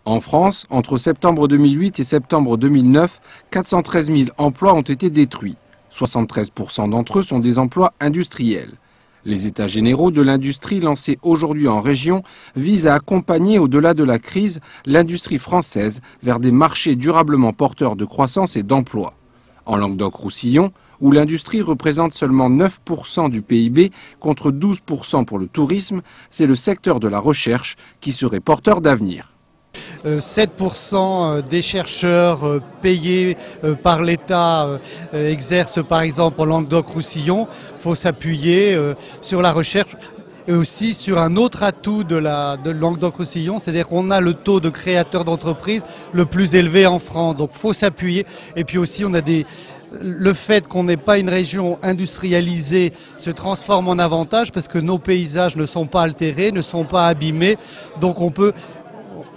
En France, entre septembre 2008 et septembre 2009, 413 000 emplois ont été détruits. 73% d'entre eux sont des emplois industriels. Les États généraux de l'industrie lancés aujourd'hui en région visent à accompagner au-delà de la crise l'industrie française vers des marchés durablement porteurs de croissance et d'emplois. En Languedoc-Roussillon, où l'industrie représente seulement 9% du PIB contre 12% pour le tourisme, c'est le secteur de la recherche qui serait porteur d'avenir. 7% des chercheurs payés par l'État exercent par exemple en Languedoc-Roussillon. Il faut s'appuyer sur la recherche et aussi sur un autre atout de Languedoc-Roussillon, c'est-à-dire qu'on a le taux de créateurs d'entreprises le plus élevé en France. Donc il faut s'appuyer. Et puis aussi on a le fait qu'on n'ait pas une région industrialisée se transforme en avantage parce que nos paysages ne sont pas altérés, ne sont pas abîmés. Donc on peut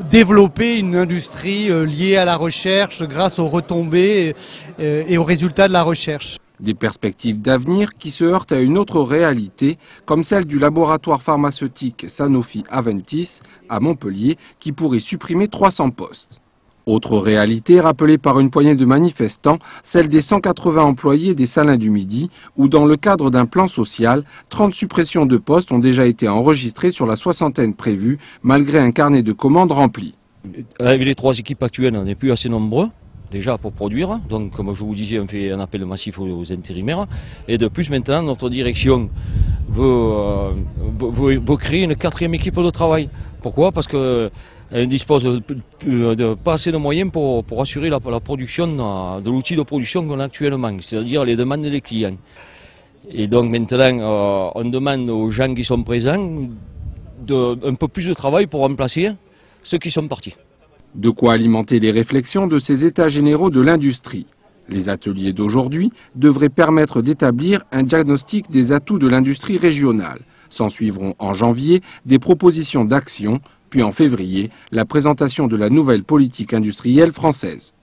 développer une industrie liée à la recherche grâce aux retombées et aux résultats de la recherche. Des perspectives d'avenir qui se heurtent à une autre réalité, comme celle du laboratoire pharmaceutique Sanofi-Aventis à Montpellier, qui pourrait supprimer 300 postes. Autre réalité rappelée par une poignée de manifestants, celle des 180 employés des Salins du Midi, où dans le cadre d'un plan social, 30 suppressions de postes ont déjà été enregistrées sur la soixantaine prévue, malgré un carnet de commandes rempli. Avec les 3 équipes actuelles, on n'est plus assez nombreux, déjà pour produire. Donc, comme je vous disais, on fait un appel massif aux intérimaires. Et de plus, maintenant, notre direction veut créer une 4e équipe de travail. Pourquoi? Parce qu'elle ne dispose de pas assez de moyens pour assurer la production de l'outil de production qu'on a actuellement, c'est-à-dire les demandes des clients. Et donc maintenant, on demande aux gens qui sont présents un peu plus de travail pour remplacer ceux qui sont partis. De quoi alimenter les réflexions de ces états généraux de l'industrie. Les ateliers d'aujourd'hui devraient permettre d'établir un diagnostic des atouts de l'industrie régionale. S'en suivront en janvier des propositions d'action, puis en février, la présentation de la nouvelle politique industrielle française.